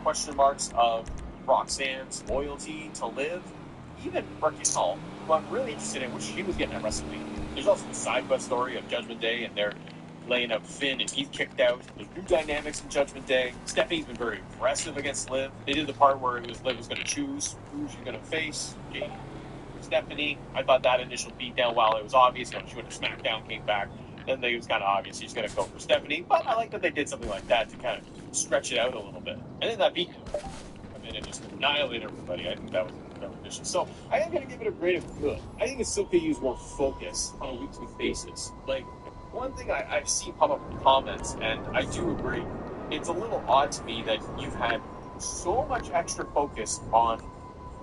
question marks of Roxanne's loyalty to Liv, even Raquel, who I'm really interested in, which she was getting at WrestleMania. There's also the side quest story of Judgment Day, and they're laying out Finn, and he's kicked out. There's new dynamics in Judgment Day. Stephanie's been very aggressive against Liv. They did the part where Liv was going to choose who she's going to face, Jade, Stephanie. I thought that initial beatdown, while it was obvious, she went to SmackDown, came back, then it was kind of obvious she's going to go for Stephanie. But I like that they did something like that to kind of stretch it out a little bit. And then that beatdown come in and just annihilate everybody. I think that was vicious. So I am going to give it a grade of good. I think it still could use more focus on a week-to-week basis. Like, one thing I've seen pop up in comments, and I do agree, it's a little odd to me that you've had so much extra focus on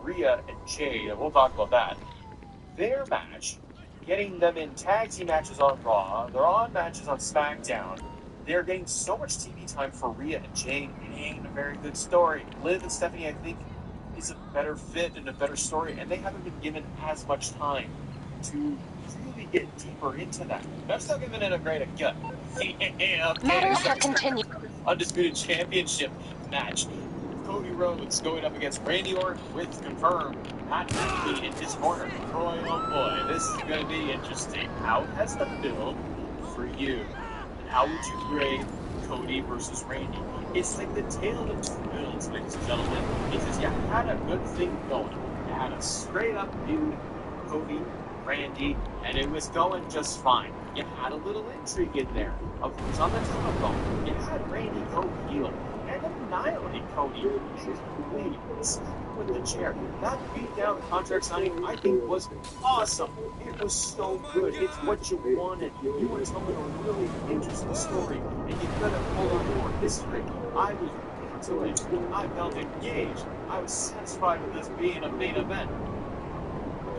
Rhea and Jade, and we'll talk about that. Their match, getting them in tag team matches on Raw, they're on matches on SmackDown. They're getting so much TV time for Rhea and Jade. It ain't a very good story. Liv and Stephanie, I think, is a better fit and a better story, and they haven't been given as much time to really get deeper into that. But I'm still giving it a grade of gut. Matters have continued. Undisputed Championship match. Cody Rhodes going up against Randy Orton with confirmed Pat McAfee in his corner. Boy, oh boy, this is going to be interesting. How has the build for you? And how would you grade Cody versus Randy? It's like the tale of two builds, ladies and gentlemen. It's just you had a good thing going. You had a straight up dude, Cody, Randy, and it was going just fine. You had a little intrigue in there of who's on the telephone. You had Randy go heel and annihilate Cody. Please, with the chair. That beat-down contract signing, I think, was awesome. It was so good. It's what you wanted. You were telling a really interesting story, and you could have pulled on more history. I was into it. I felt engaged. I was satisfied with this being a main event.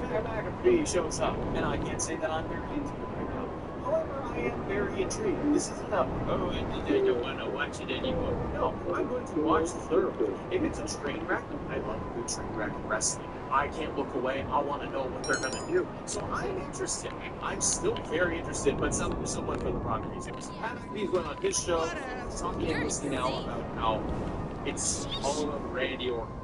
Pat McAfee shows up, and I can't say that I'm very into it right now. However, I am very intrigued. This isn't a, oh, I don't want to watch it anymore. No, I'm going to watch thoroughly. If it's a train wreck, I love a good train wreck wrestling. I can't look away. I want to know what they're going to do. So I'm interested. I'm still very interested, but somewhat for the wrong reasons. Pat McAfee's going on his show. He's talking endlessly now about how it's all about Randy Orton.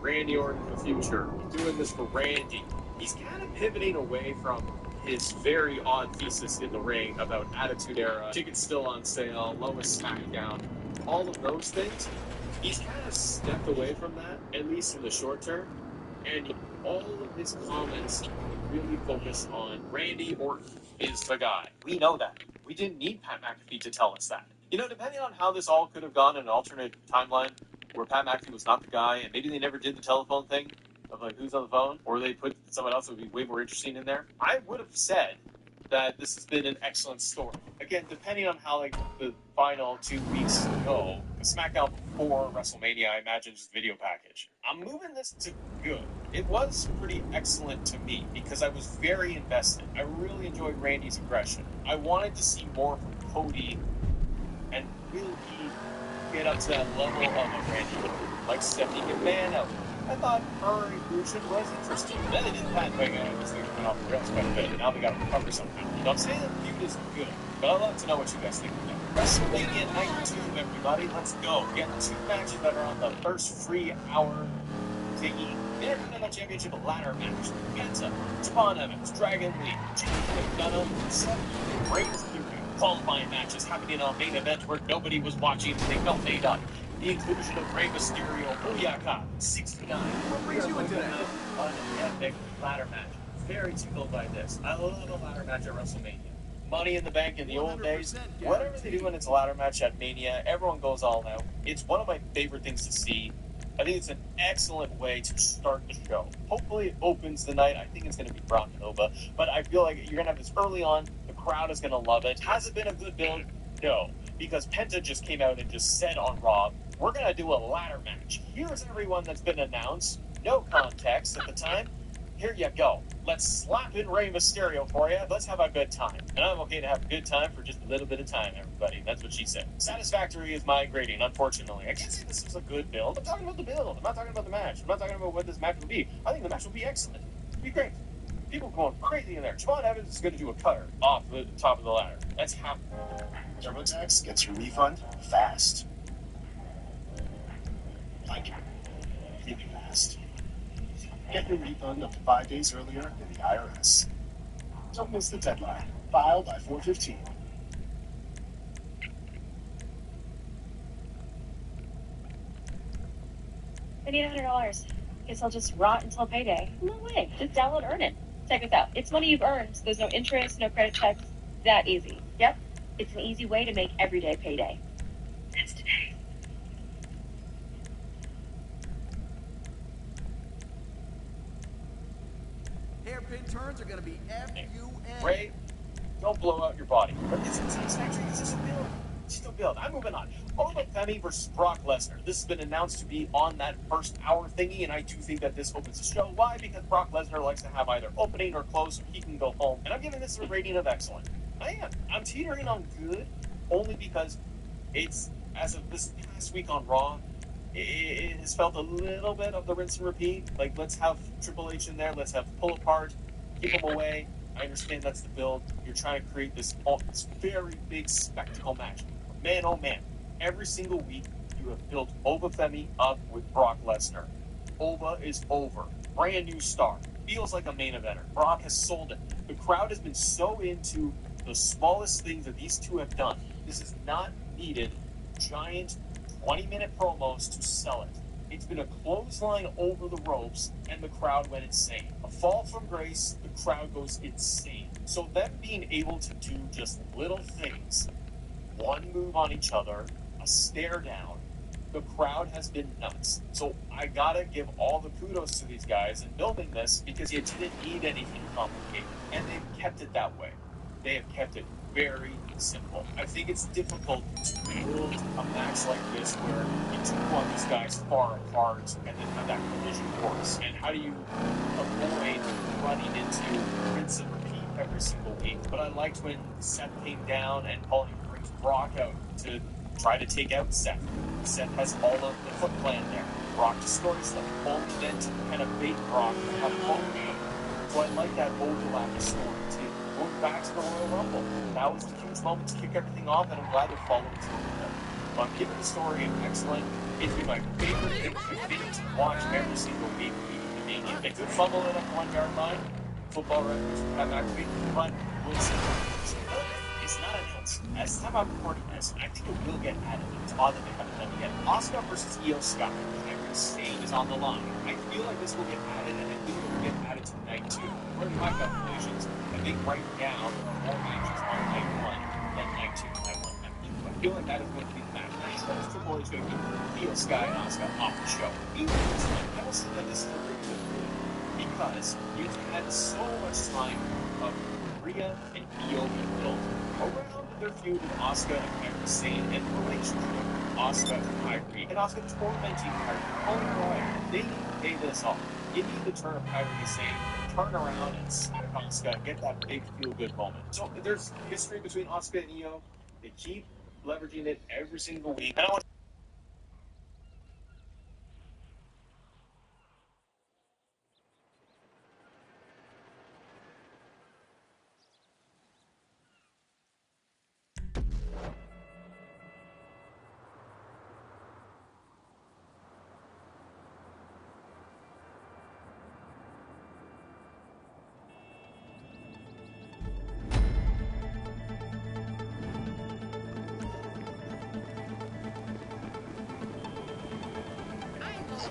Randy Orton in the future. Doing this for Randy. He's kind of pivoting away from his very odd thesis in the ring about Attitude Era, tickets still on sale, lowest SmackDown, all of those things. He's kind of stepped away from that, at least in the short term, and all of his comments really focus on Randy Orton is the guy. We know that. We didn't need Pat McAfee to tell us that. You know, depending on how this all could have gone in an alternate timeline, where Pat McAfee was not the guy, and maybe they never did the telephone thing, of like who's on the phone, or they put someone else that would be way more interesting in there, I would have said that this has been an excellent story. Again, depending on how like the final 2 weeks go, the SmackDown before WrestleMania, I imagine just video package. I'm moving this to good. It was pretty excellent to me because I was very invested. I really enjoyed Randy's aggression. I wanted to see more from Cody and really get up to that level of a Randy, like Stephanie McMahon out. I thought her inclusion was interesting. Then they did that thing, and this thing went off the rails quite a bit, and now they got to recover somehow. So I'm saying that the feud is good, but I'd love to know what you guys think of that. WrestleMania Night 2, everybody, let's go. We got 2 matches that are on the first free hour thingy. Intercontinental Championship ladder match. Penta, Javon Evans, Dragon Lee, Jimmy McDonough, Seth Reigns, qualifying matches happening on main event where nobody was watching and they felt made up. The inclusion of Rey Mysterio, Booyaka, 69. What brings you into that? An epic ladder match. Very tickled by this. I love a ladder match at WrestleMania. Money in the Bank in the old days. Whatever they do when it's a ladder match at Mania, everyone goes all out. It's one of my favorite things to see. I think it's an excellent way to start the show. Hopefully it opens the night. I think it's going to be Brock Nova. But I feel like you're going to have this early on. The crowd is going to love it. Has it been a good build? No. Because Penta just came out and just said on Raw, we're going to do a ladder match. Here's everyone that's been announced. No context at the time. Here you go. Let's slap in Rey Mysterio for you. Let's have a good time. And I'm okay to have a good time for just a little bit of time, everybody. That's what she said. Satisfactory is my grading, unfortunately. I can't say this is a good build. I'm talking about the build. I'm not talking about the match. I'm not talking about what this match will be. I think the match will be excellent. It'll be great. People going crazy in there. Javon Evans is going to do a cutter off the top of the ladder. That's happening. TurboTax gets your refund fast. Keep it fast. Get your refund up to 5 days earlier than the IRS. Don't miss the deadline. File by 4/15. I need $100. Guess I'll just rot until payday. No way. Just download Earn It. Check this out. It's money you've earned, so there's no interest, no credit checks. That easy. Yep. It's an easy way to make everyday payday. That's today. Hairpin turns are gonna be F-U-N. Ray, don't blow out your body. But it's actually, this is a build. It's still build. I'm moving on. Oba Femi versus Brock Lesnar. This has been announced to be on that first hour thingy, and I do think that this opens the show. Why? Because Brock Lesnar likes to have either opening or close, so he can go home. And I'm giving this a rating of excellent. I am. I'm teetering on good, only because it's, as of this past week on Raw, it has felt a little bit of the rinse and repeat. Like, let's have Triple H in there, let's have pull apart, keep him away. I understand that's the build. You're trying to create this very big spectacle match. Man, oh man, every single week you have built Oba Femi up with Brock Lesnar. Oba is over. Brand new star. Feels like a main eventer. Brock has sold it. The crowd has been so into the smallest things that these two have done. This is not needed giant 20-minute promos to sell it. It's been a clothesline over the ropes, and the crowd went insane. A fall from grace, the crowd goes insane. So them being able to do just little things, one move on each other, a stare down, the crowd has been nuts. So I gotta give all the kudos to these guys in building this, because you didn't need anything complicated, and they've kept it that way. They have kept it very simple. I think it's difficult to build a match like this where you do want these guys far apart and then have that collision course. And how do you avoid running into rinse and repeat every single week? But I liked when Seth came down and Paulie brings Brock out to try to take out Seth. Seth has all of the foot plan there. Brock destroys them. Paulie then to kind of bait Brock and have Paulie. So I like that overlap of story too. Going back to the Royal Rumble. That was the huge moment to kick everything off, and I'm glad they're following through with it. So I'm giving the story an excellent. It's been my favorite thing to watch every single week. They could fumble it up the 1 yard line. Football records from Pat McAfee, but we'll see. It's not announced. As time I'm recording this, I think it will get added. It's odd that they haven't done it yet. Asuka versus Io Sky. Every stage is on the line. I feel like this will get added, and I think it will get added to night 2. Where are my calculations? I think right now there are more matches on night 1 than night 2. I feel like that is going to be the match. Next Triple H is going to keep Io Sky and Asuka off the show. I will say that this is a really good move, because you've had so much time of Rhea and Io being built around their feud with Asuka and Kairi Sane and the relationship with Asuka and Kairi, and Asuka tormenting Kairi. Oh boy, they need to pay this off. You need to turn Kairi Sane, turn around and smack Asuka and get that big feel-good moment. So there's history between Asuka and Io. They keep leveraging it every single week. I don't want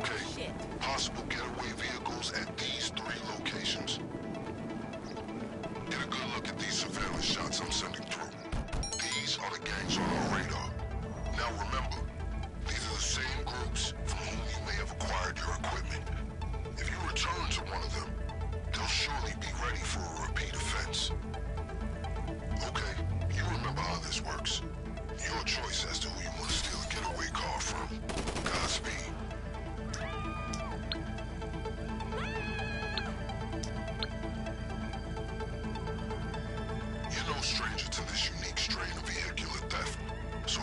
Okay, possible getaway vehicles at these 3 locations. Get a good look at these surveillance shots I'm sending through. These are the gangs on our radar. Now remember, these are the same groups from whom you may have acquired your equipment. If you return to one of them, they'll surely be ready for a repeat offense. Okay, you remember how this works. Your choice as to who you want to steal a getaway car from. Godspeed. You're no stranger to this unique strain of vehicular theft, so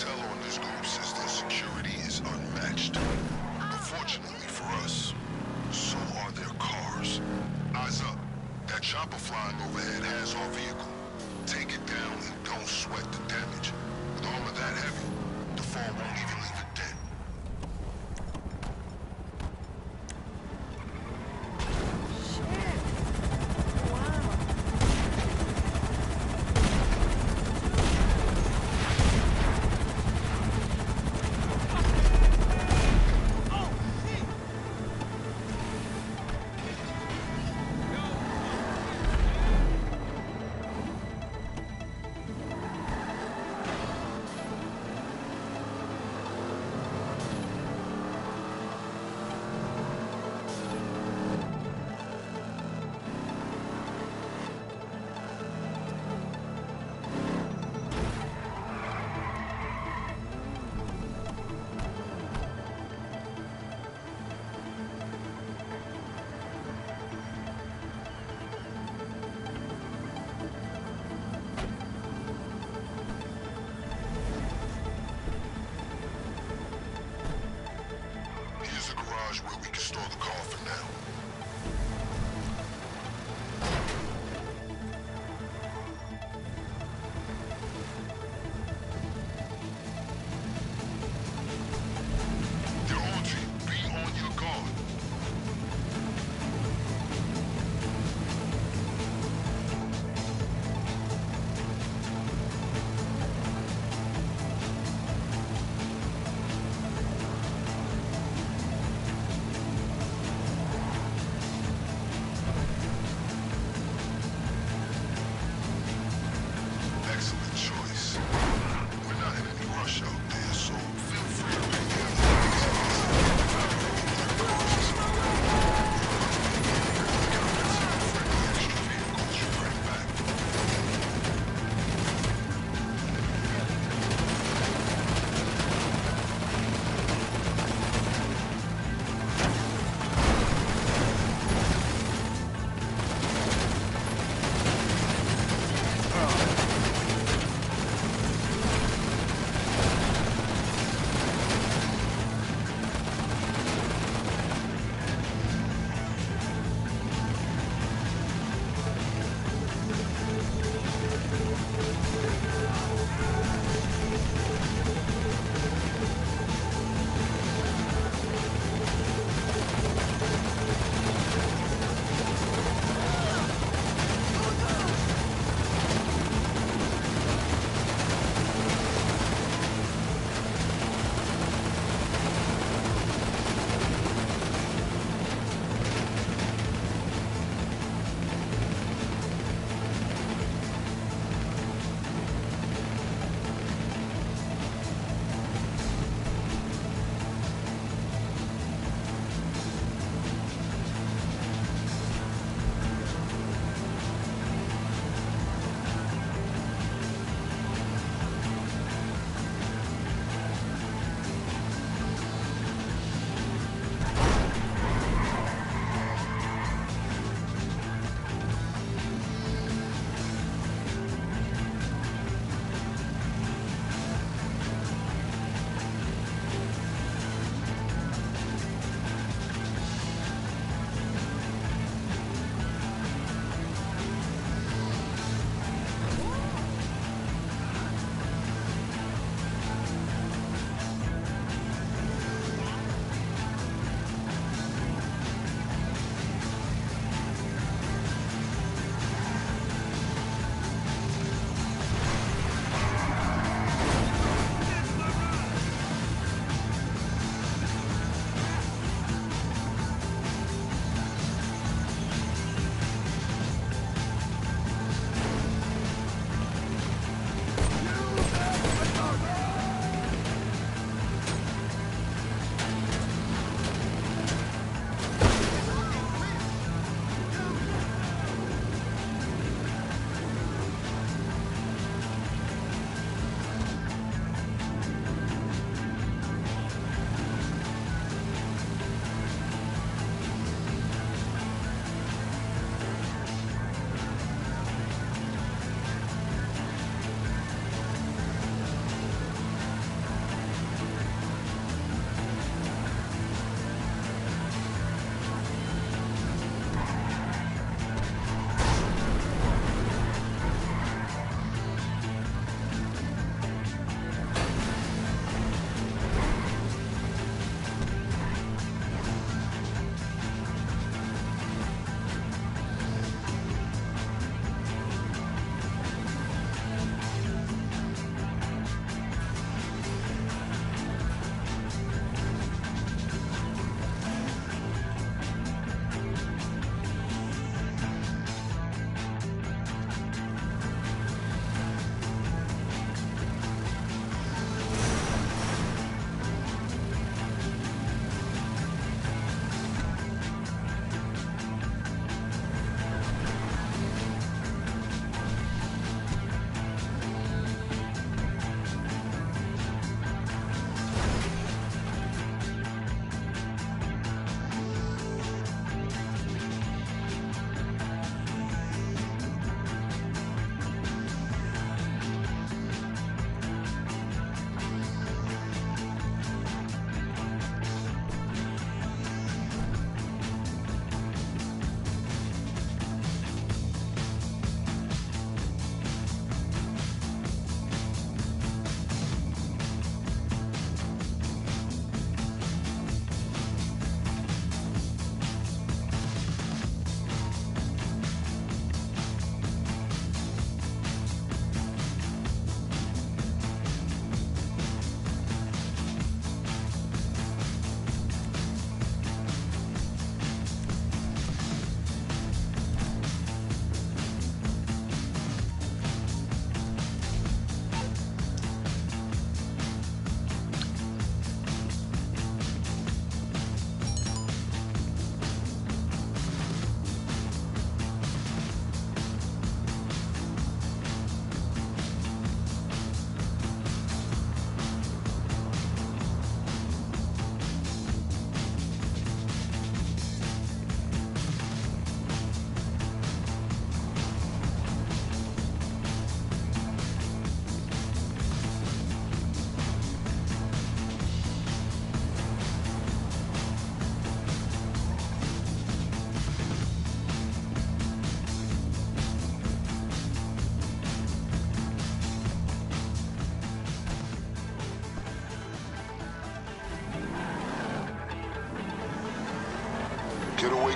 tell on this group since their security is unmatched. Unfortunately for us, so are their cars. Eyes up. That chopper flying overhead has our vehicle. Take it down and don't sweat the damage. With armor that heavy, the fall won't even leave it dead.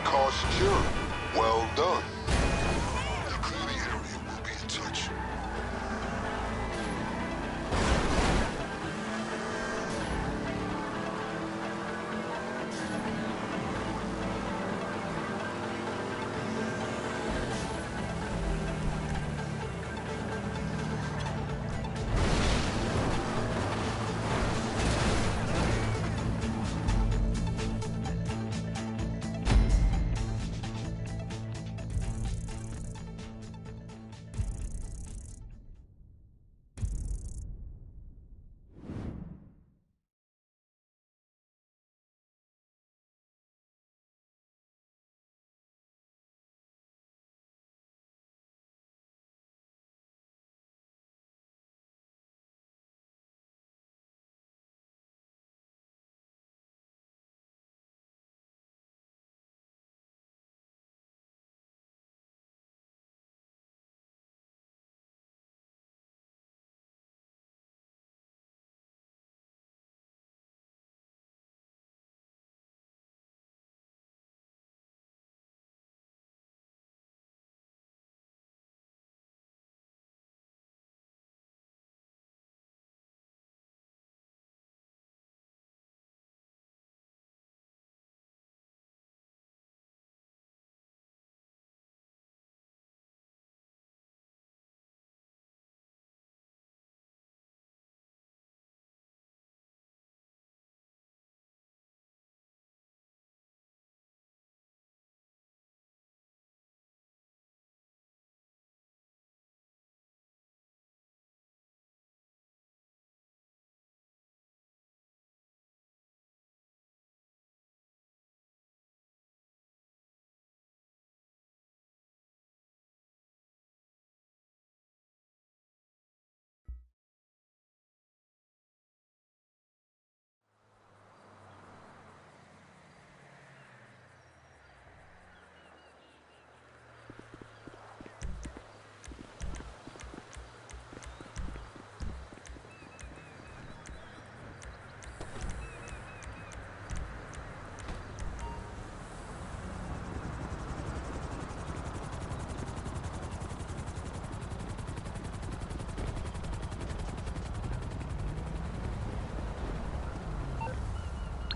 car secure. Well done. Now clear the area. We'll be in touch.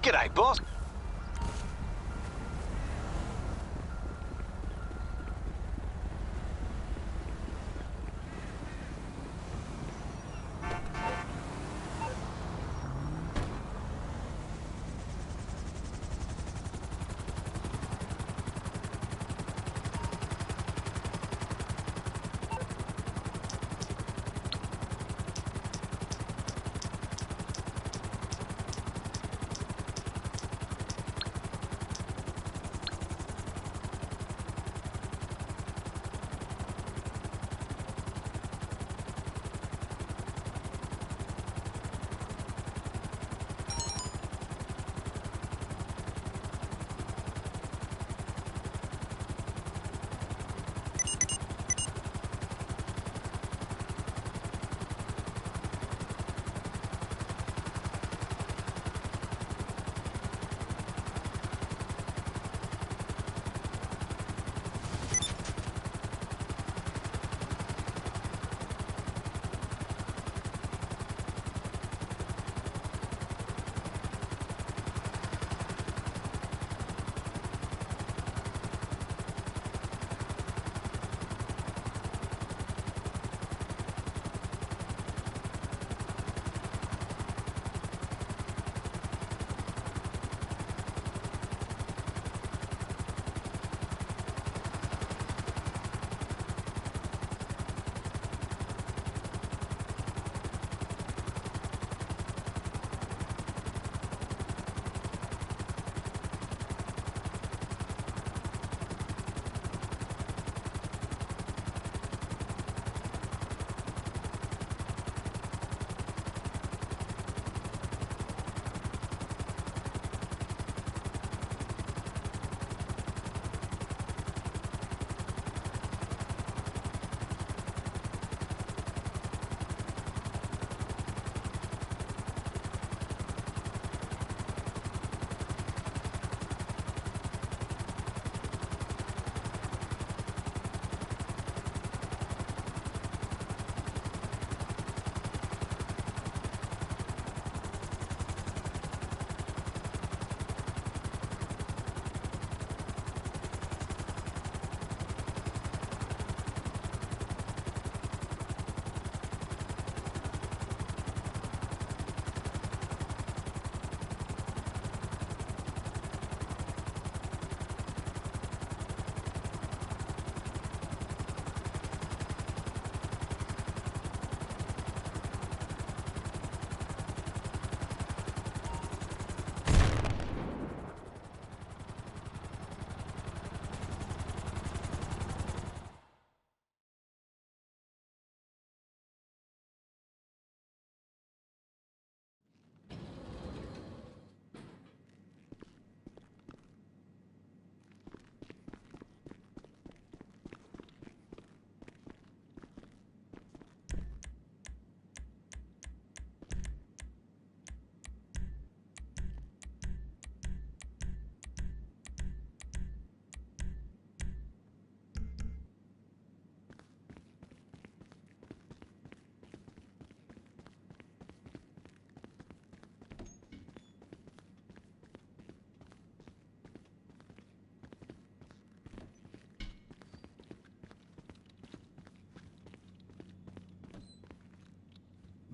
G'day, boss.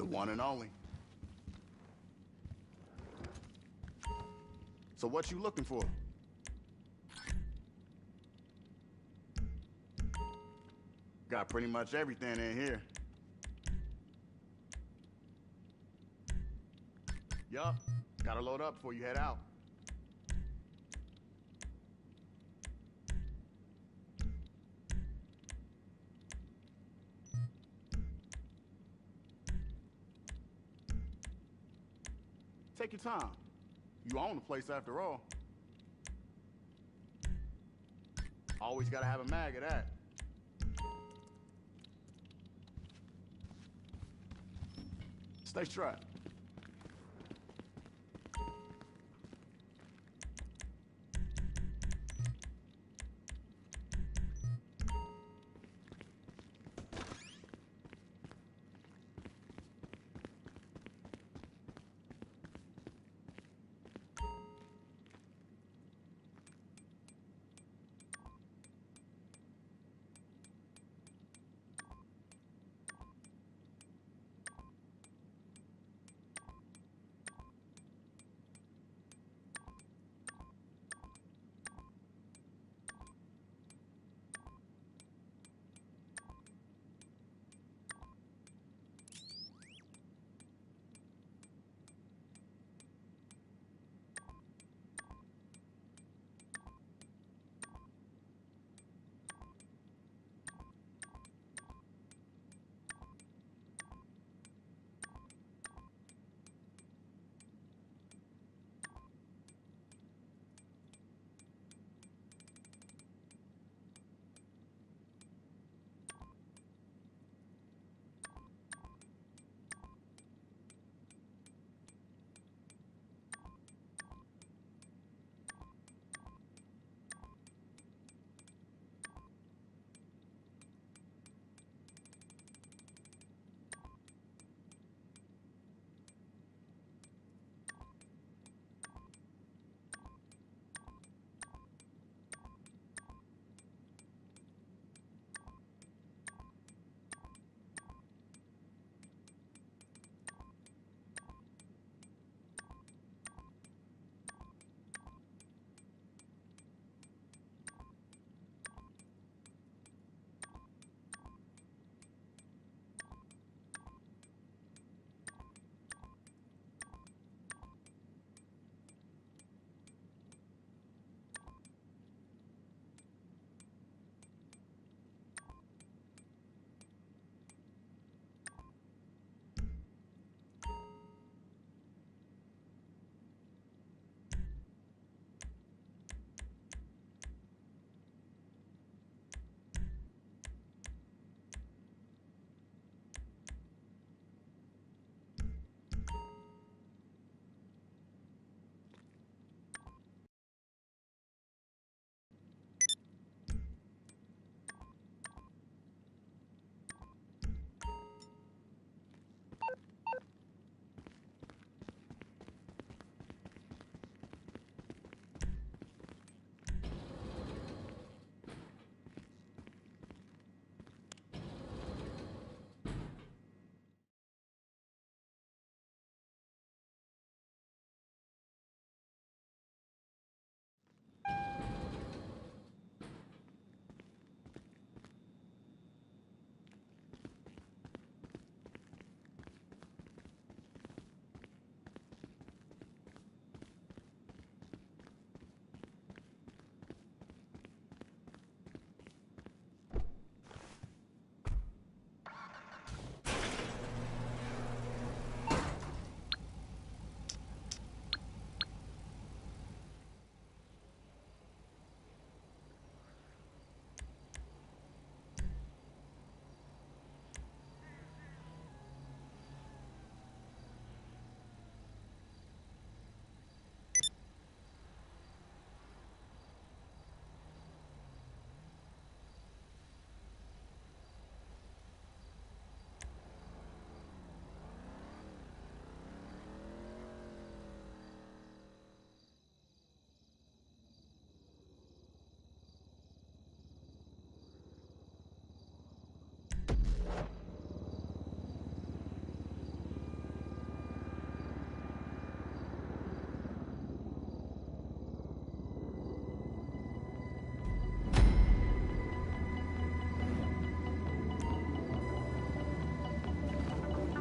one and only. So what you looking for? Got pretty much everything in here. Yup, gotta load up before you head out. Take your time. You own the place after all. Always gotta have a mag of that. Stay strapped.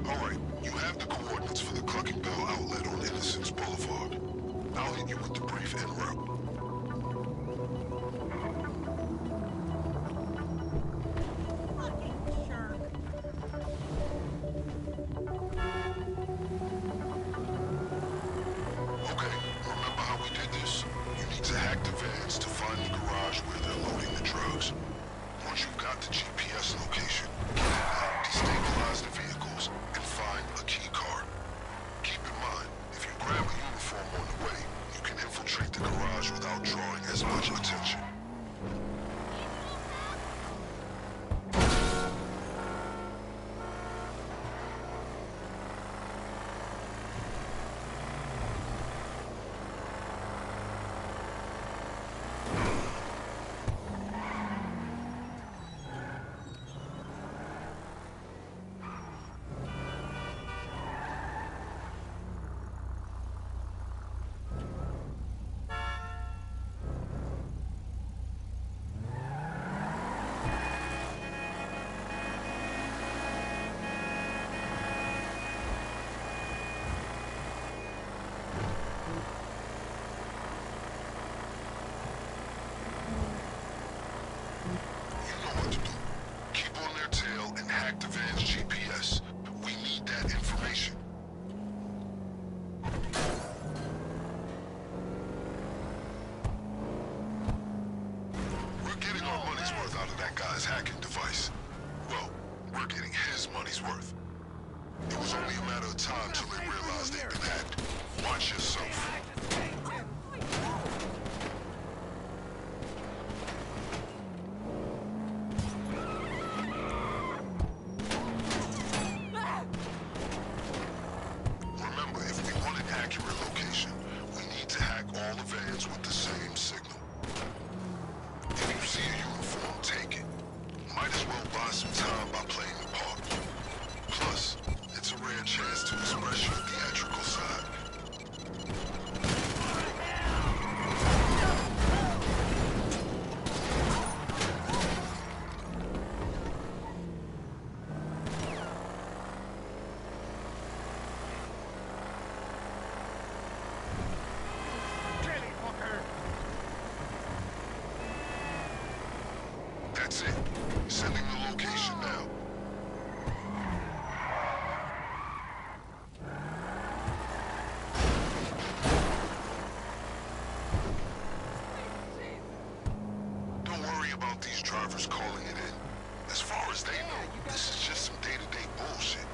Alright, you have the coordinates for the Clucking Bell outlet on Innocence Boulevard. I'll hit you with the brief en route. Okay, remember how we did this? You need to hack the vans to find the garage where they're loading the drugs. Once you've got the GPS location, get it out, destabilize the vehicles, and find a key card. Keep in mind, if you grab a uniform on the way, you can infiltrate the garage without drawing as much attention. The van's GPS. We need that information. We're getting our money's worth out of that guy's hacking device. Well, we're getting his money's worth. It was only a matter of time till they realized they'd been hacked. Watch yourself. All the vans with the same signal. If you see a uniform, take it. Might as well buy some time by playing the part. Plus, it's a rare chance to express your theatrical side. That's it. Sending the location now. Don't worry about these drivers calling it in. As far as they know, this is just some day-to-day bullshit.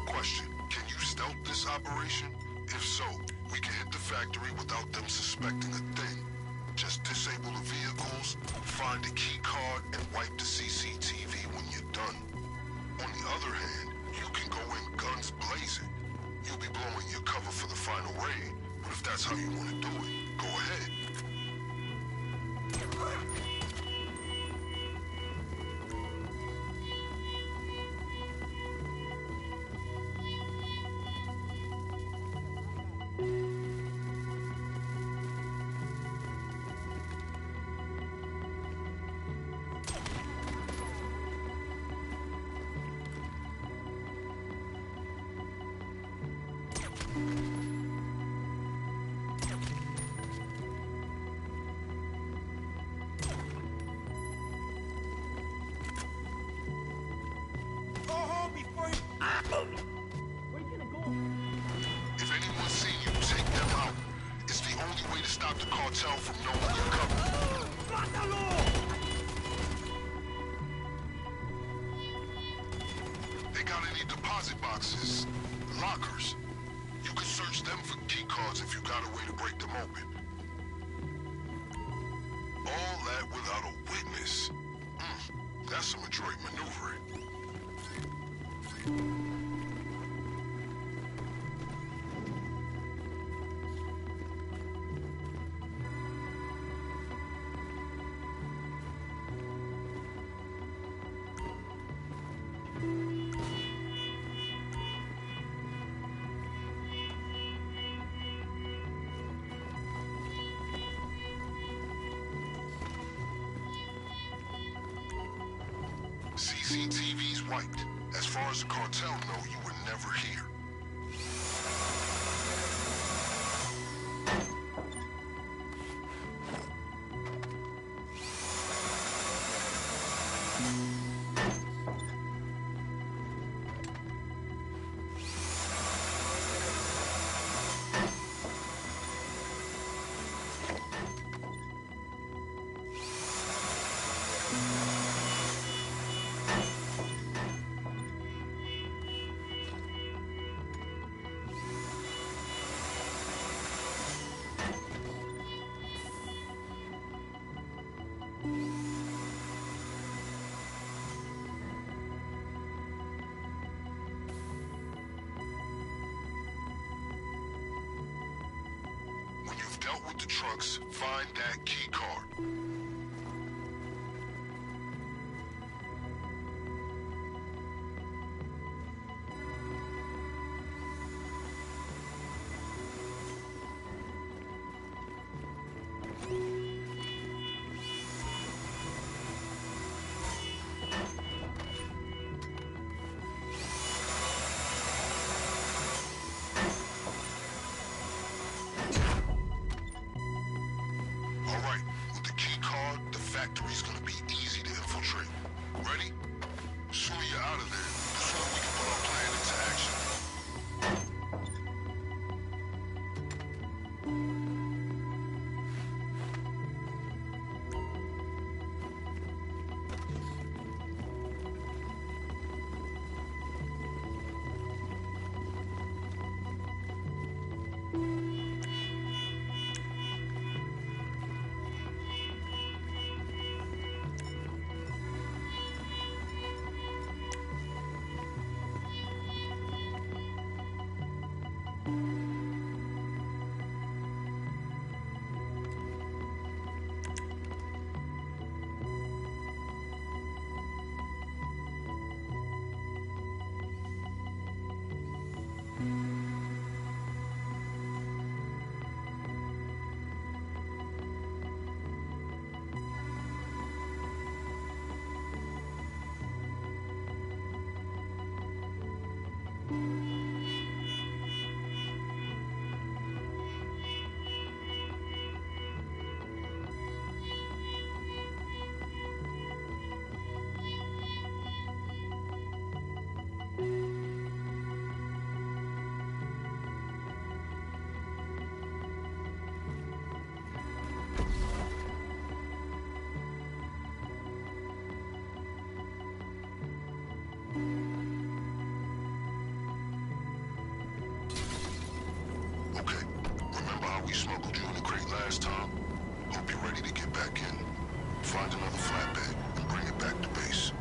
Question, can you stealth this operation? If so, we can hit the factory without them suspecting a thing. Just disable the vehicles, find a key card and wipe the CCTV when you're done. On the other hand, you can go in guns blazing. You'll be blowing your cover for the final raid, but if that's how you want to do it, go ahead. Go home before you... If anyone's seen you, take them out. It's the only way to stop the cartel from knowing you're coming. They got any deposit boxes, lockers? You can search them for key cards if you got a way to break them open. All that without a witness. That's some adroit maneuvering. CCTV's wiped. As far as the cartel know, you were never here. When you've dealt with the trucks, find that key card. Alright, with the key card, the factory's gonna be easy to infiltrate. Ready? The sooner you're out of there, the sooner we can put our plan into action. Okay, remember how we smuggled you in the crate last time? Hope you're ready to get back in. find another flatbed and bring it back to base.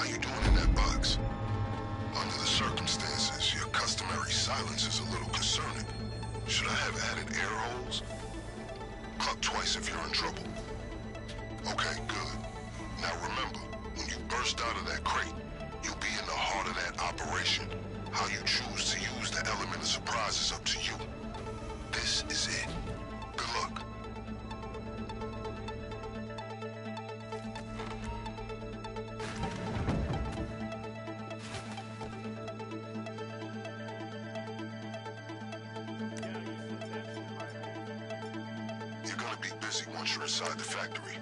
How you doing in that box? Under the circumstances, your customary silence is a little concerning. Should I have added air holes? Cluck twice if you're in trouble. Okay, good. Now remember, when you burst out of that crate, you'll be in the heart of that operation. How you choose to use the element of surprise is up to you. This is it. Good luck. You're gonna be busy once you're inside the factory,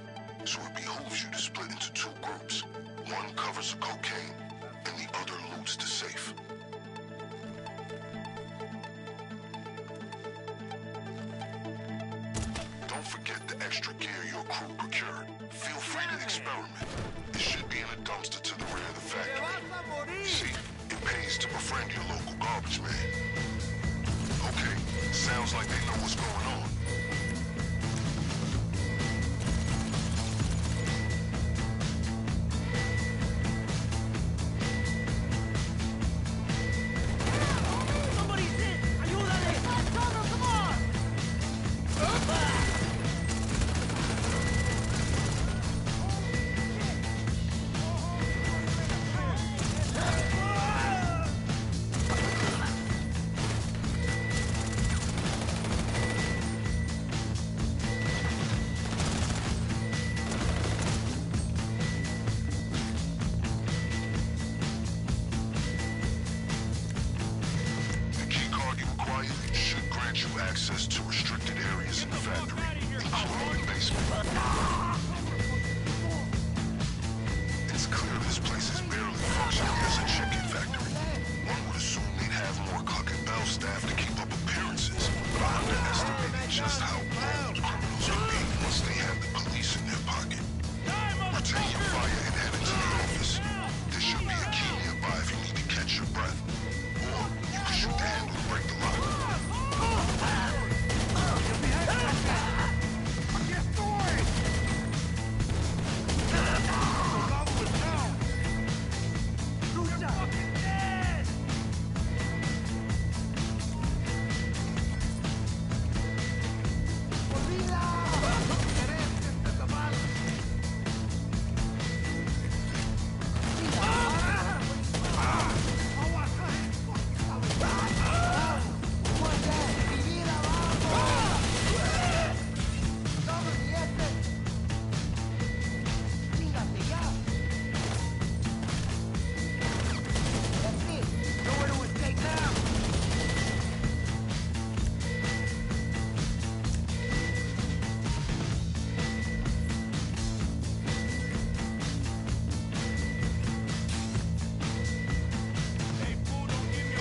so it behooves you to split into two groups. One covers the cocaine, and the other loots the safe. Don't forget the extra gear your crew procured. Feel free to experiment. It should be in a dumpster to the rear of the factory. See, it pays to befriend your local garbage man. Okay, sounds like they know what's going on. Access to restricted areas in the factory, including the basement. It's clear this place is barely functioning as a chicken factory. One would assume they'd have more Cluck and Bell staff to keep up appearances, but I underestimated just how bold criminals would be once they have the police in their pocket. Retain your fire and head into the office. There should be a key nearby if you need to catch your breath. Or you can shoot the handle to break the lock.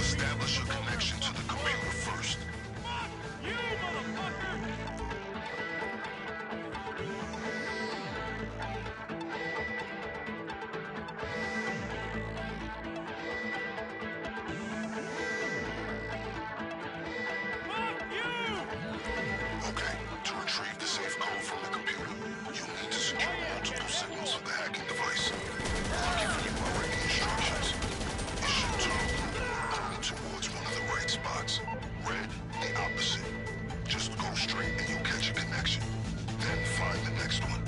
Establish a connection to the computer first. You motherfucker! Okay, to retrieve the safe code from the computer, you need to secure multiple signals of the hacking device. I'll give you already instructions. It should turn blue, pointing towards one of the right spots. Red, the opposite. Just go straight and you'll catch a connection. Then find the next one.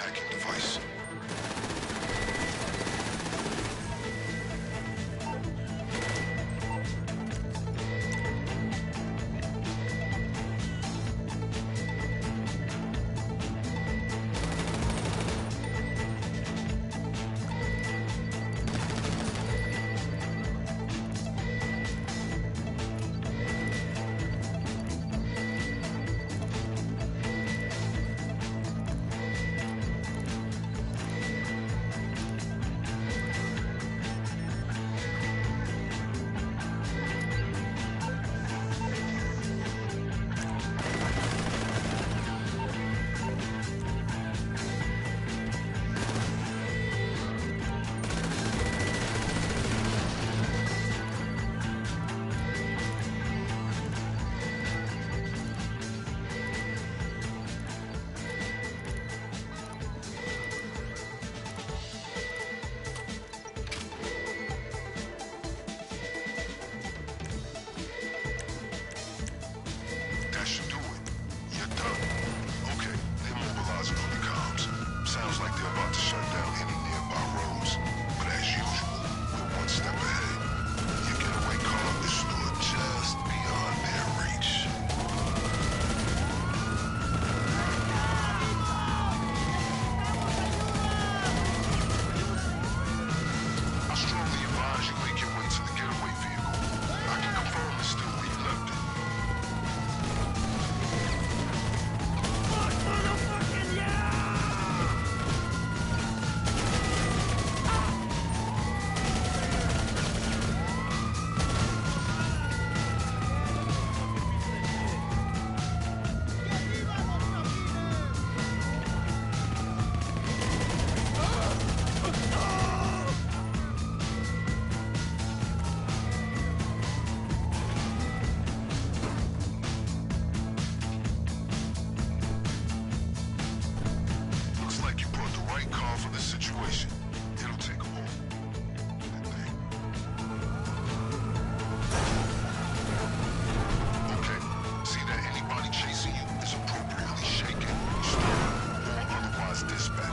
hacking device. That should do it. You're done. Okay, they're mobilizing on the comms. Sounds like they're about to shut down any nearby roads. But as usual, we're one step ahead. Your getaway car is stored just beyond their reach. I strongly advise you make your way to the getaway vehicle. I can confirm it's still where you left it. Looks like you brought the right car for this situation. It'll take a while. Okay. See that anybody chasing you is appropriately shaken, stirred, or otherwise dispatched.